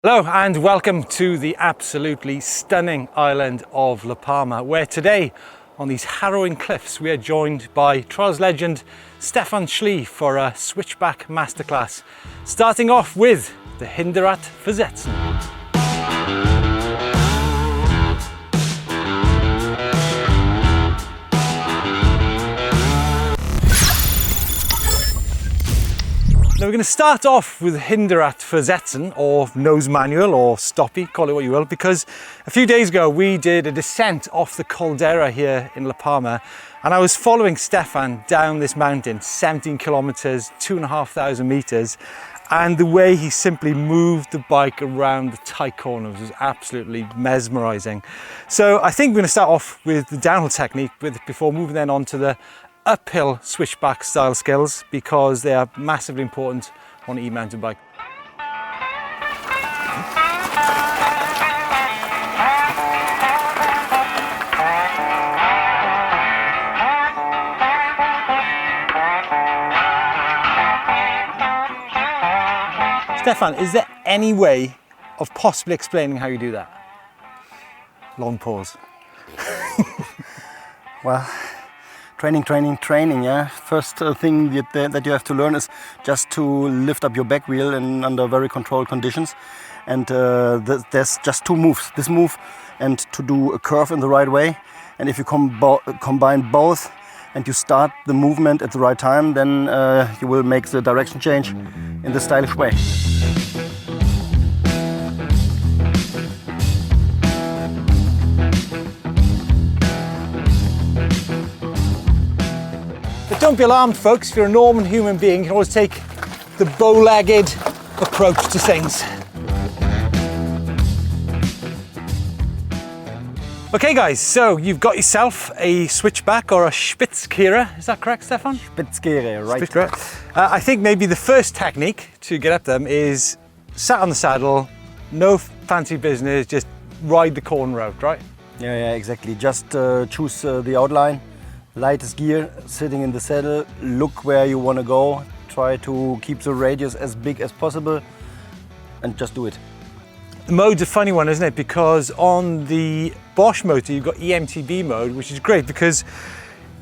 Hello and welcome to the absolutely stunning island of La Palma, where today on these harrowing cliffs we are joined by trials legend Stefan Schlie for a switchback masterclass, starting off with the HINTERRAD VERSETZEN. Now we're going to start off with HINTERRAD VERSETZEN, or nose manual, or stoppy, call it what you will, because a few days ago we did a descent off the caldera here in La Palma, and I was following Stefan down this mountain, 17 kilometers, 2,500 meters, and the way he simply moved the bike around the tight corners was absolutely mesmerizing. So I think we're going to start off with the downhill technique before moving then on to the uphill switchback style skills, because they are massively important on an e-mountain bike. Stefan, is there any way of possibly explaining how you do that? Long pause. Well, training, yeah. First thing that you have to learn is just to lift up your back wheel under very controlled conditions. And there's just two moves. This move and to do a curve in the right way. And if you combine both and you start the movement at the right time, then you will make the direction change in the stylish way. Don't be alarmed, folks. If you're a normal human being, you can always take the bow-legged approach to things. Okay guys, so you've got yourself a switchback or a Spitzkehrer. Is that correct, Stefan? Spitzkehrer, right. Spitzkehrer. I think maybe the first technique to get up them is sat on the saddle, no fancy business, just ride the corner out, right? Yeah, exactly. Just choose the outline. Lightest gear, sitting in the saddle, look where you want to go, try to keep the radius as big as possible and just do it. The mode's a funny one, isn't it? Because on the Bosch motor you've got eMTB mode, which is great because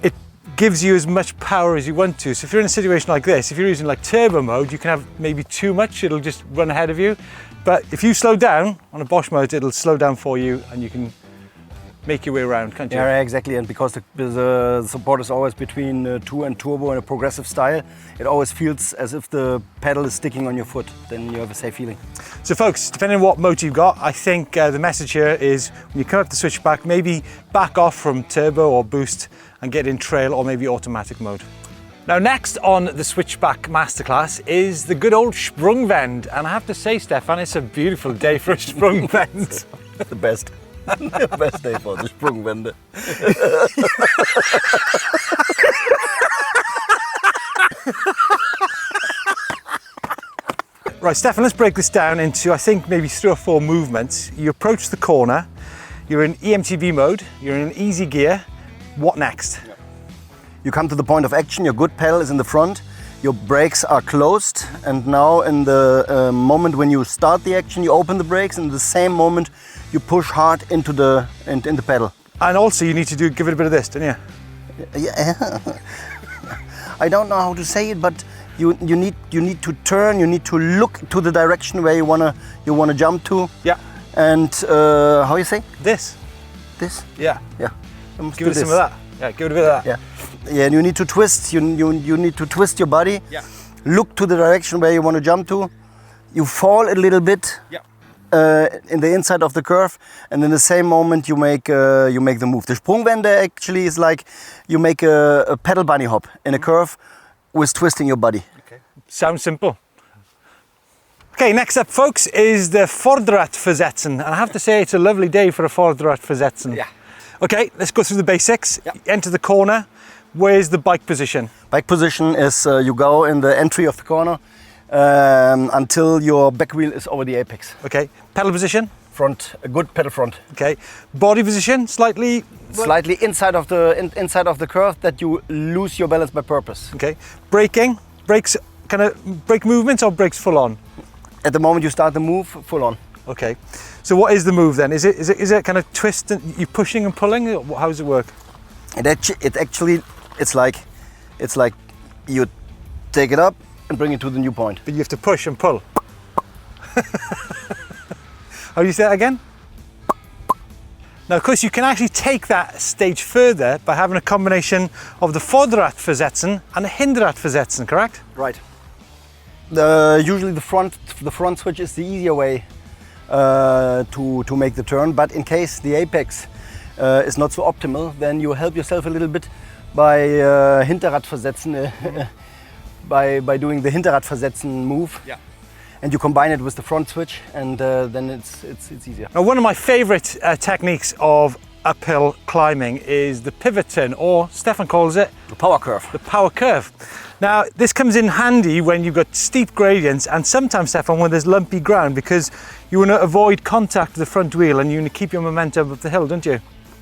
it gives you as much power as you want to. So if you're in a situation like this, if you're using like turbo mode, you can have maybe too much, it'll just run ahead of you. But if you slow down on a Bosch motor, it'll slow down for you and you can make your way around, can't you? Yeah, exactly. And because the support is always between 2 and turbo in a progressive style, it always feels as if the pedal is sticking on your foot. Then you have a safe feeling. So folks, depending on what motor you've got, I think the message here is when you come up the switchback, maybe back off from turbo or boost and get in trail or maybe automatic mode. Now next on the switchback masterclass is the good old Sprungwende. And I have to say, Stefan, it's a beautiful day for a Sprungwende. The best. The best day for the Sprungwende. Right, Stefan, let's break this down into, I think, maybe 3 or 4 movements. You approach the corner, you're in eMTB mode, you're in easy gear. What next? Yeah. You come to the point of action, your good pedal is in the front, your brakes are closed, and now in the moment when you start the action, you open the brakes, and in the same moment you push hard into the pedal. And also you need to give it a bit of this, don't you? Yeah. I don't know how to say it, but you need to turn, you need to look to the direction where you wanna jump to. Yeah. And how you say? This. This? Yeah. Yeah. Give it some of that. Yeah, give it a bit of that. Yeah. Yeah, and you need to twist. You need to twist your body. Yeah. Look to the direction where you want to jump to. You fall a little bit. Yeah. In the inside of the curve, and in the same moment you make the move. The Sprungwende actually is like you make a pedal bunny hop in a curve with twisting your body. Okay. Sounds simple. Okay, next up, folks, is the VORDERRAD VERSETZEN, and I have to say it's a lovely day for a VORDERRAD VERSETZEN. Yeah. Okay, let's go through the basics. Yeah. Enter the corner. Where's the bike position? Bike position is you go in the entry of the corner until your back wheel is over the apex. Okay. Pedal position? Front, a good pedal front. Okay. Body position, slightly inside of the curve, that you lose your balance by purpose. Okay. Brakes, kind of brake movements or brakes full on? At the moment you start the move, full on. Okay. So what is the move then? Is it kind of twist and you pushing and pulling? How does it work? It's like you take it up and bring it to the new point. But you have to push and pull. How do you say that again? Now, of course, you can actually take that stage further by having a combination of the VORDERRAD and the HINTERRAD, correct? Right. Usually the front switch is the easier way to make the turn, but in case the apex is not so optimal, then you help yourself a little bit by Hinterradversetzen, by doing the Hinterradversetzen move. Yeah. And you combine it with the front switch, and then it's easier. Now, one of my favorite techniques of uphill climbing is the pivot turn, or Stefan calls it the power curve. The power curve. Now, this comes in handy when you've got steep gradients, and sometimes, Stefan, when there's lumpy ground, because you want to avoid contact with the front wheel and you want to keep your momentum up the hill, don't you?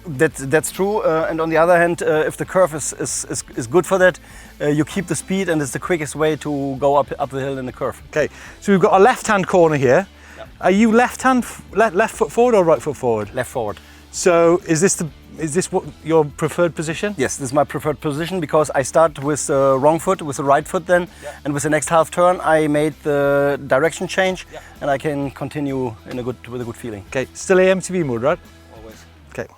That's true, and on the other hand, if the curve is good for that, you keep the speed, and it's the quickest way to go up the hill in the curve. Okay, so we've got a left-hand corner here. Yep. Are you left foot forward or right foot forward? Left forward. So is this what your preferred position? Yes, this is my preferred position because I start with the wrong foot, with the right foot then, and with the next half turn I made the direction change, and I can continue with a good feeling. Okay, still eMTB mode, right? Always. Okay.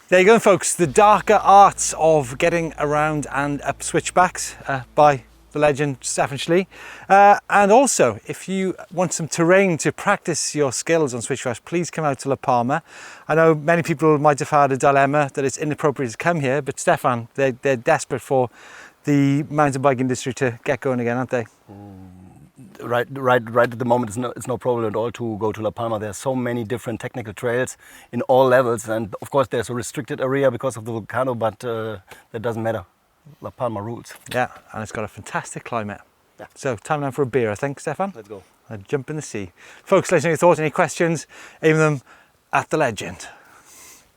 There you go, folks, the darker arts of getting around and up switchbacks by the legend Stefan Schlie. And also, if you want some terrain to practice your skills on switchbacks, please come out to La Palma. I know many people might have had a dilemma that it's inappropriate to come here, but Stefan, they're desperate for the mountain bike industry to get going again, aren't they? Right at the moment it's no problem at all to go to La Palma. There are so many different technical trails in all levels, and of course there's a restricted area because of the volcano, but that doesn't matter. La Palma rules. Yeah, and it's got a fantastic climate. Yeah. So time now for a beer, I think, Stefan. Let's go. A jump in the sea. Folks, let us know your thoughts, any questions, aim them at the legend.